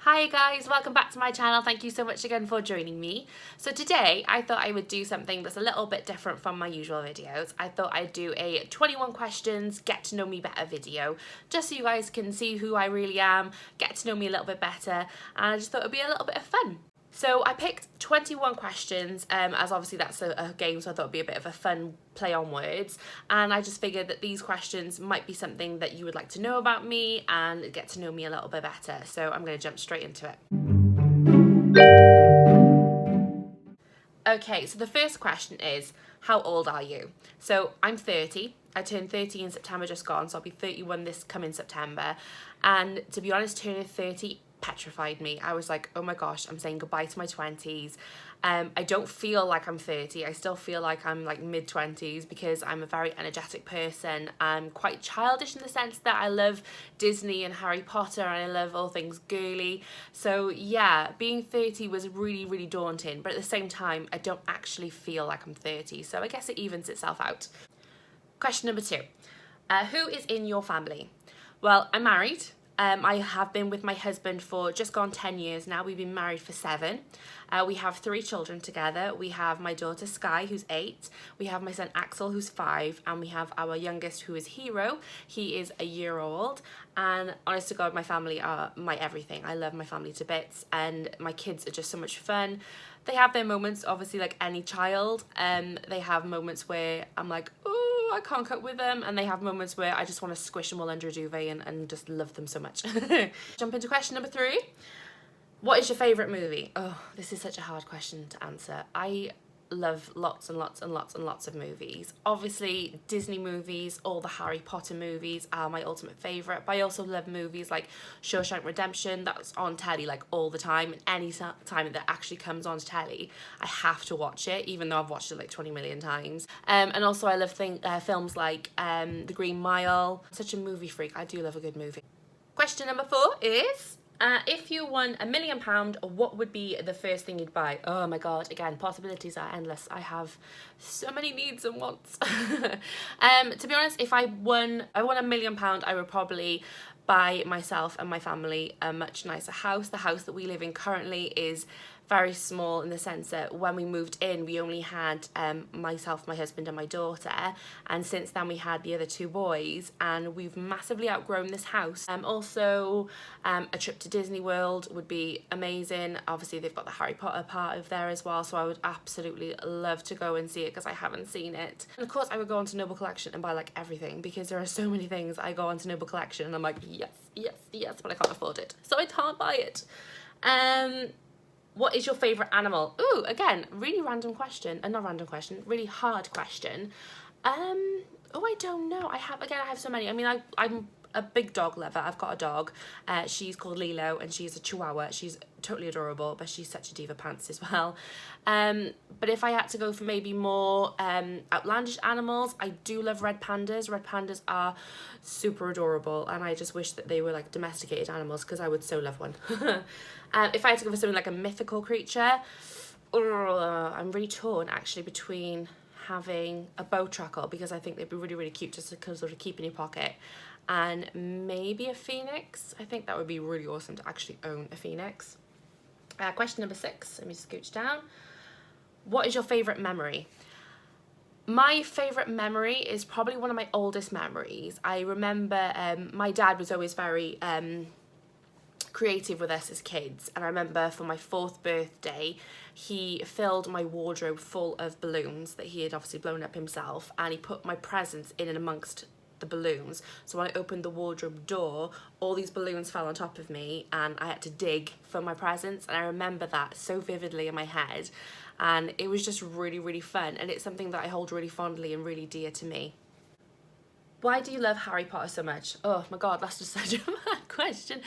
Hi guys, welcome back to my channel. Thank you so much again for joining me. So today I thought I would do something that's a little bit different from my usual videos. I thought I'd do a 21 questions get to know me better video, just so you guys can see who I really am, get to know me a little bit better, and I just thought it'd be a little bit of fun. So I picked 21 questions, as obviously that's a game, so I thought it'd be a bit of a fun play on words. And I just figured that these questions might be something that you would like to know about me and get to know me a little bit better. So I'm going to jump straight into it. Okay, so the first question is, how old are you? So I'm 30. I turned 30 in September just gone, so I'll be 31 this coming September. And to be honest, turning 30 petrified me. I was like, oh my gosh, I'm saying goodbye to my 20s. I don't feel like I'm 30. I still feel like I'm like mid-20s because I'm a very energetic person. I'm quite childish in the sense that I love Disney and Harry Potter and I love all things girly. So yeah, being 30 was really, really daunting, but at the same time, I don't actually feel like I'm 30. So I guess it evens itself out. Question number 2. Who is in your family? Well, I'm married. I have been with my husband for just gone 10 years now. We've been married for 7. We have 3 children together. We have my daughter Sky, who's 8. We have my son Axel, who's 5. And we have our youngest, who is Hero. He is a year old. And honest to God, my family are my everything. I love my family to bits. And my kids are just so much fun. They have their moments, obviously, like any child. They have moments where I'm like, oh, I can't cope with them, and they have moments where I just want to squish them all under a duvet and just love them so much. Jump into question number 3. What is your favourite movie? Oh, this is such a hard question to answer. I love lots and lots and lots and lots of movies. Obviously, Disney movies, all the Harry Potter movies are my ultimate favourite, but I also love movies like Shawshank Redemption. That's on telly like all the time, and any time that actually comes on telly, I have to watch it, even though I've watched it like 20 million times. And also I love films like The Green Mile. I'm such a movie freak. I do love a good movie. Question number 4 is, if you won £1 million, what would be the first thing you'd buy? Oh my God, again, possibilities are endless. I have so many needs and wants. To be honest, if I won £1 million, I would probably buy myself and my family a much nicer house. The house that we live in currently is very small in the sense that when we moved in, we only had myself, my husband and my daughter, and since then we had the other 2 boys, and we've massively outgrown this house. Also, a trip to Disney World would be amazing. Obviously they've got the Harry Potter part of there as well, so I would absolutely love to go and see it because I haven't seen it. And of course I would go onto Noble Collection and buy like everything, because there are so many things I go onto Noble Collection and I'm like, yes, yes, yes, but I can't afford it, so I can't buy it. What is your favourite animal? Ooh, again, really random question. Not random question, really hard question. Oh, I don't know. I have so many. I mean, I'm a big dog lover. I've got a dog. She's called Lilo, and she's a Chihuahua. She's totally adorable, but she's such a diva pants as well. But if I had to go for maybe more outlandish animals, I do love red pandas. Red pandas are super adorable, and I just wish that they were like domesticated animals because I would so love one. If I had to go for something like a mythical creature, I'm really torn actually between having a bowtruckle, because I think they'd be really, really cute just to sort of keep in your pocket, and maybe a phoenix. I think that would be really awesome to actually own a phoenix. Question number 6, let me scooch down. What is your favourite memory? My favourite memory is probably one of my oldest memories. I remember my dad was always very creative with us as kids, and I remember for my 4th birthday he filled my wardrobe full of balloons that he had obviously blown up himself, and he put my presents in and amongst the balloons. So when I opened the wardrobe door, all these balloons fell on top of me and I had to dig for my presents, and I remember that so vividly in my head, and it was just really, really fun, and it's something that I hold really fondly and really dear to me. Why do you love Harry Potter so much? Oh my God, that's just such a bad question.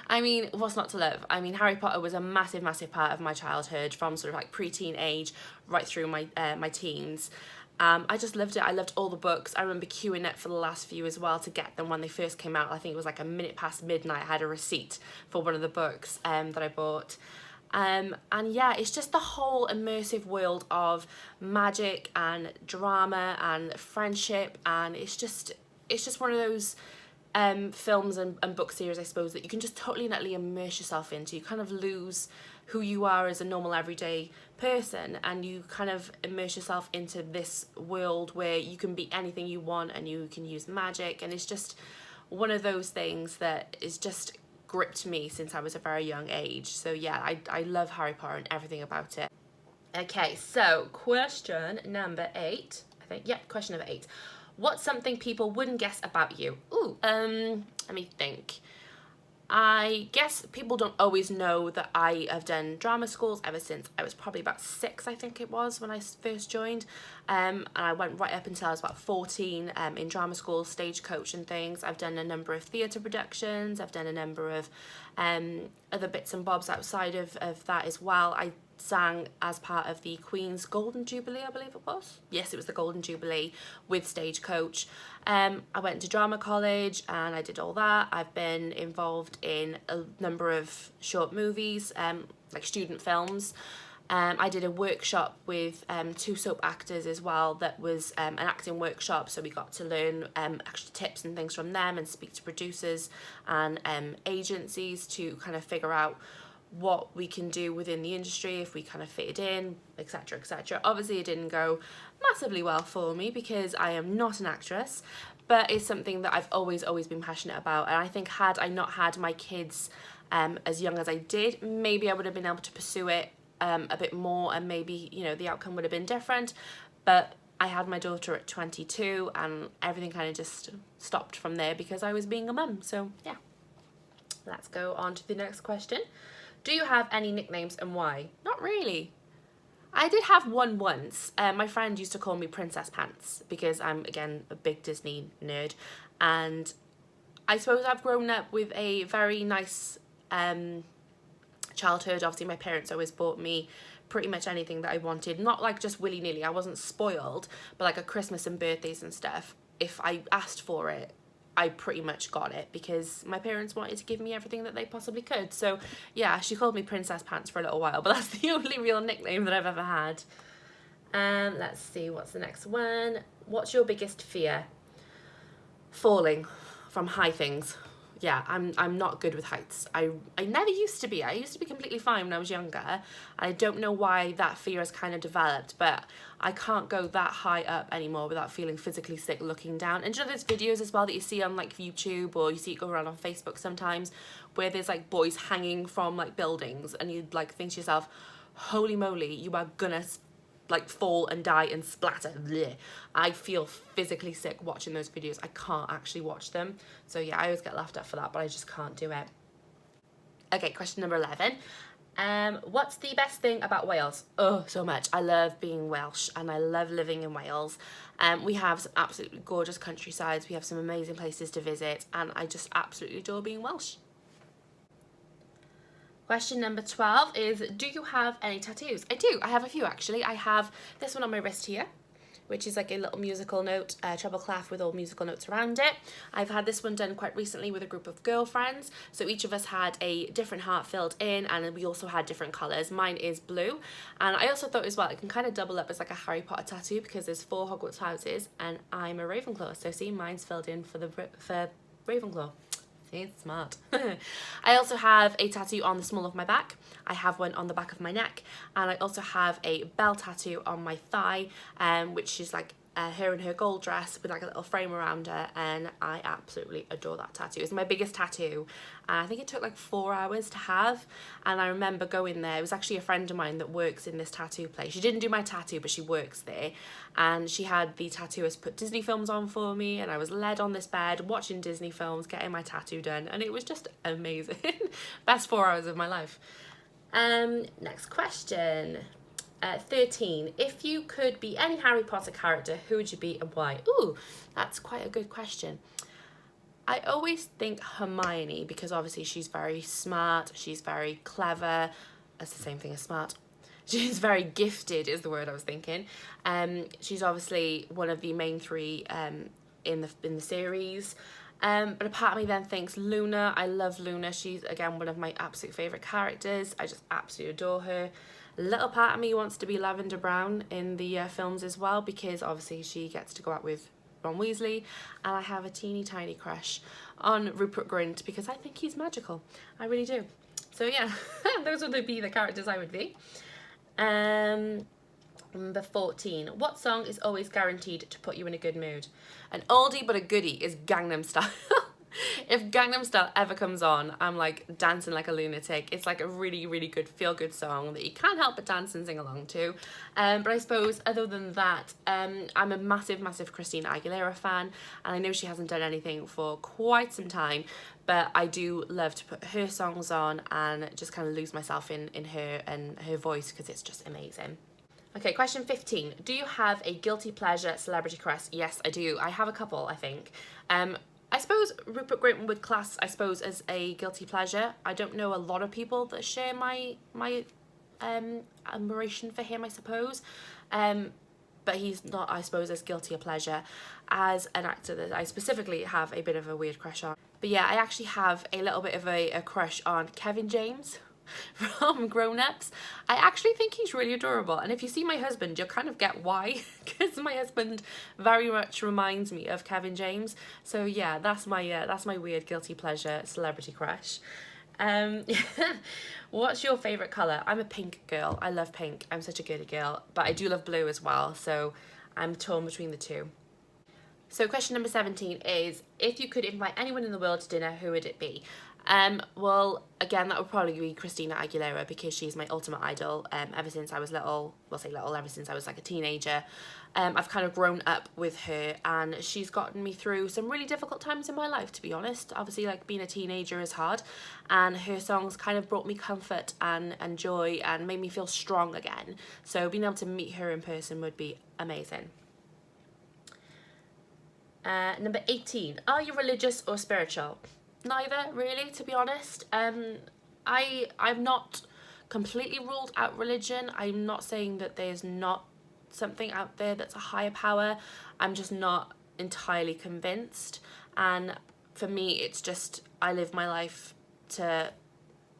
I mean, what's not to love? I mean, Harry Potter was a massive, massive part of my childhood, from sort of like pre-teen age right through my teens. I just loved it. I loved all the books. I remember queuing up for the last few as well to get them when they first came out. I think it was like a minute past midnight. I had a receipt for one of the books that I bought. And yeah, it's just the whole immersive world of magic and drama and friendship, and it's just one of those films and book series, I suppose, that you can just totally and utterly immerse yourself into. You kind of lose who you are as a normal everyday person, and you kind of immerse yourself into this world where you can be anything you want and you can use magic, and it's just one of those things that is just gripped me since I was a very young age. So yeah, I love Harry Potter and everything about it. Okay, so question number 8, I think. Yep, question number 8. What's something people wouldn't guess about you? Ooh, let me think. I guess people don't always know that I have done drama schools ever since I was probably about 6, I think it was, when I first joined. And I went right up until I was about 14 in drama school, Stagecoach and things. I've done a number of theatre productions. I've done a number of other bits and bobs outside of that as well. I sang as part of the Queen's Golden Jubilee, I believe it was. Yes, it was the Golden Jubilee with Stagecoach. I went to drama college and I did all that. I've been involved in a number of short movies, like student films. I did a workshop with 2 soap actors as well that was an acting workshop, so we got to learn actual tips and things from them and speak to producers and agencies to kind of figure out what we can do within the industry if we kind of fitted in, etc, etc. Obviously it didn't go massively well for me because I am not an actress, but it's something that I've always been passionate about, and I think had I not had my kids as young as I did, maybe I would have been able to pursue it a bit more, and maybe, you know, the outcome would have been different. But I had my daughter at 22 and everything kind of just stopped from there because I was being a mum. So yeah, let's go on to the next question. Do you have any nicknames and why? Not really. I did have one once. My friend used to call me Princess Pants because I'm, again, a big Disney nerd, and I suppose I've grown up with a very nice childhood. Obviously my parents always bought me pretty much anything that I wanted, not like just willy-nilly. I wasn't spoiled, but like at Christmas and birthdays and stuff, if I asked for it, I pretty much got it because my parents wanted to give me everything that they possibly could. So yeah, she called me Princess Pants for a little while, but that's the only real nickname that I've ever had. Let's see, what's the next one? What's your biggest fear? Falling from high things. Yeah, I'm not good with heights. I never used to be. I used to be completely fine when I was younger. I don't know why that fear has kind of developed, but I can't go that high up anymore without feeling physically sick looking down. And you know, there's videos as well that you see on like YouTube, or you see it go around on Facebook sometimes, where there's like boys hanging from like buildings, and you like think to yourself, holy moly, you are gonna like fall and die and splatter. Blech. I feel physically sick watching those videos. I can't actually watch them. So yeah, I always get laughed at for that, but I just can't do it. Okay, question number 11. What's the best thing about Wales? Oh, so much. I love being Welsh and I love living in Wales. We have some absolutely gorgeous countrysides. We have some amazing places to visit, and I just absolutely adore being Welsh. Question number 12 is, do you have any tattoos? I do. I have a few, actually. I have this one on my wrist here, which is like a little musical note, treble clef with all musical notes around it. I've had this one done quite recently with a group of girlfriends. So each of us had a different heart filled in, and we also had different colours. Mine is blue. And I also thought as well, it can kind of double up as like a Harry Potter tattoo because there's 4 Hogwarts houses and I'm a Ravenclaw. So see, mine's filled in for Ravenclaw. See, it's smart. I also have a tattoo on the small of my back. I have one on the back of my neck, and I also have a bell tattoo on my thigh, which is like her in her gold dress with like a little frame around her, and I absolutely adore that tattoo. It's my biggest tattoo. I think it took like 4 hours to have, and I remember going there. It was actually a friend of mine that works in this tattoo place. She didn't do my tattoo, but she works there, and she had the tattooist put Disney films on for me, and I was led on this bed watching Disney films, getting my tattoo done, and it was just amazing. Best 4 hours of my life. Next question. 13. If you could be any Harry Potter character, who would you be and why? Ooh, that's quite a good question. I always think Hermione, because obviously she's very smart, she's very clever. That's the same thing as smart. She's very gifted is the word I was thinking. She's obviously one of the main 3 in the series. But a part of me then thinks Luna. I love Luna. She's, again, one of my absolute favourite characters. I just absolutely adore her. A little part of me wants to be Lavender Brown in the films as well, because obviously she gets to go out with Ron Weasley, and I have a teeny tiny crush on Rupert Grint because I think he's magical. I really do. So yeah, those would be the characters I would be. Number 14. What song is always guaranteed to put you in a good mood? An oldie but a goodie is Gangnam Style. If Gangnam Style ever comes on, I'm like dancing like a lunatic. It's like a really, really good feel-good song that you can't help but dance and sing along to. But I suppose other than that, I'm a massive, massive Christina Aguilera fan, and I know she hasn't done anything for quite some time, but I do love to put her songs on and just kind of lose myself in her and her voice because it's just amazing. Okay, question 15. Do you have a guilty pleasure celebrity crush? Yes, I do. I have a couple, I think. I suppose Rupert Grint would class, I suppose, as a guilty pleasure. I don't know a lot of people that share my admiration for him, I suppose. But he's not, I suppose, as guilty a pleasure as an actor that I specifically have a bit of a weird crush on. But yeah, I actually have a little bit of a crush on Kevin James from Grown Ups. I actually think he's really adorable, and if you see my husband, you'll kind of get why, because my husband very much reminds me of Kevin James. So yeah, that's my weird guilty pleasure celebrity crush. What's your favourite colour? I'm a pink girl. I love pink. I'm such a girly girl, but I do love blue as well, so I'm torn between the two. So question number 17 is, if you could invite anyone in the world to dinner, who would it be? Well, again, that would probably be Christina Aguilera because she's my ultimate idol ever since I was little. Well, say little, ever since I was like a teenager. I've kind of grown up with her, and she's gotten me through some really difficult times in my life, to be honest. Obviously, like, being a teenager is hard, and her songs kind of brought me comfort and joy and made me feel strong again. So being able to meet her in person would be amazing. Number 18. Are you religious or spiritual? Neither, really, to be honest. I'm not completely ruled out religion. I'm not saying that there's not something out there that's a higher power. I'm just not entirely convinced. And for me, it's just, I live my life to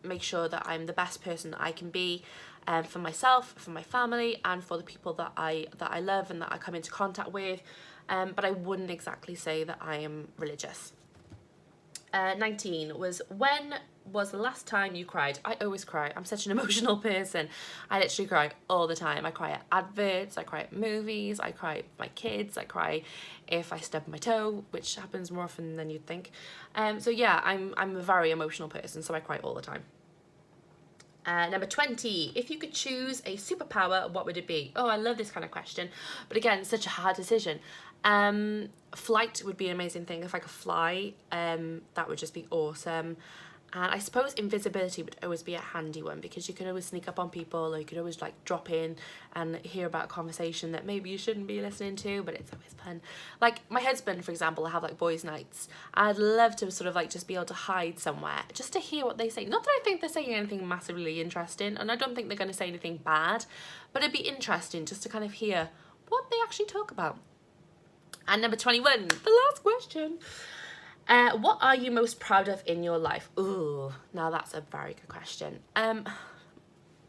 make sure that I'm the best person that I can be, for myself, for my family, and for the people that I love and that I come into contact with. But I wouldn't exactly say that I am religious. 19 was, when was the last time you cried? I always cry. I'm such an emotional person. I literally cry all the time. I cry at adverts, I cry at movies, I cry with my kids, I cry if I stub my toe, which happens more often than you'd think. So yeah, I'm a very emotional person, so I cry all the time. Number 20, if you could choose a superpower, what would it be? Oh, I love this kind of question, but again, such a hard decision. Flight would be an amazing thing. If I could fly, that would just be awesome. And I suppose invisibility would always be a handy one because you could always sneak up on people, or you could always like drop in and hear about a conversation that maybe you shouldn't be listening to, but it's always fun. Like my husband, for example, I have like boys' nights. I'd love to sort of like just be able to hide somewhere just to hear what they say. Not that I think they're saying anything massively interesting, and I don't think they're going to say anything bad, but it'd be interesting just to kind of hear what they actually talk about. And number 21, the last question. What are you most proud of in your life? Ooh, now that's a very good question.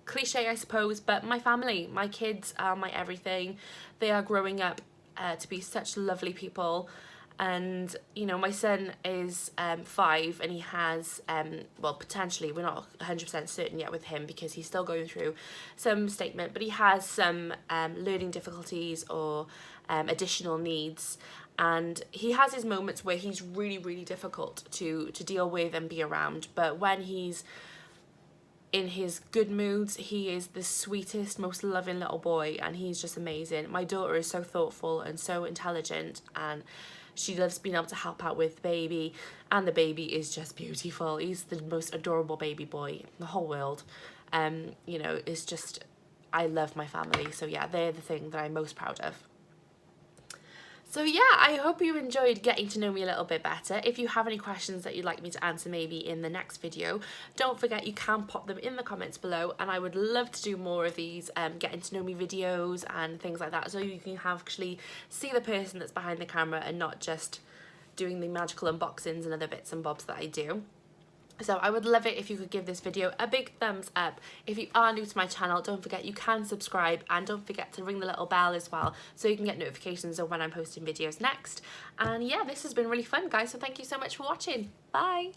Cliche, I suppose, but my family, my kids are my everything. They are growing up to be such lovely people. And, you know, my son is 5 and he has, well, potentially, we're not 100% certain yet with him because he's still going through some statement, but he has some learning difficulties or additional needs. And he has his moments where he's really, really difficult to deal with and be around. But when he's in his good moods, he is the sweetest, most loving little boy, and he's just amazing. My daughter is so thoughtful and so intelligent, and she loves being able to help out with the baby, and the baby is just beautiful. He's the most adorable baby boy in the whole world. You know, it's just, I love my family. So yeah, they're the thing that I'm most proud of. So yeah, I hope you enjoyed getting to know me a little bit better. If you have any questions that you'd like me to answer maybe in the next video, don't forget you can pop them in the comments below, and I would love to do more of these getting to know me videos and things like that, so you can actually see the person that's behind the camera and not just doing the magical unboxings and other bits and bobs that I do. So I would love it if you could give this video a big thumbs up. If you are new to my channel, don't forget you can subscribe, and don't forget to ring the little bell as well so you can get notifications of when I'm posting videos next. And yeah, this has been really fun, guys, so thank you so much for watching. Bye!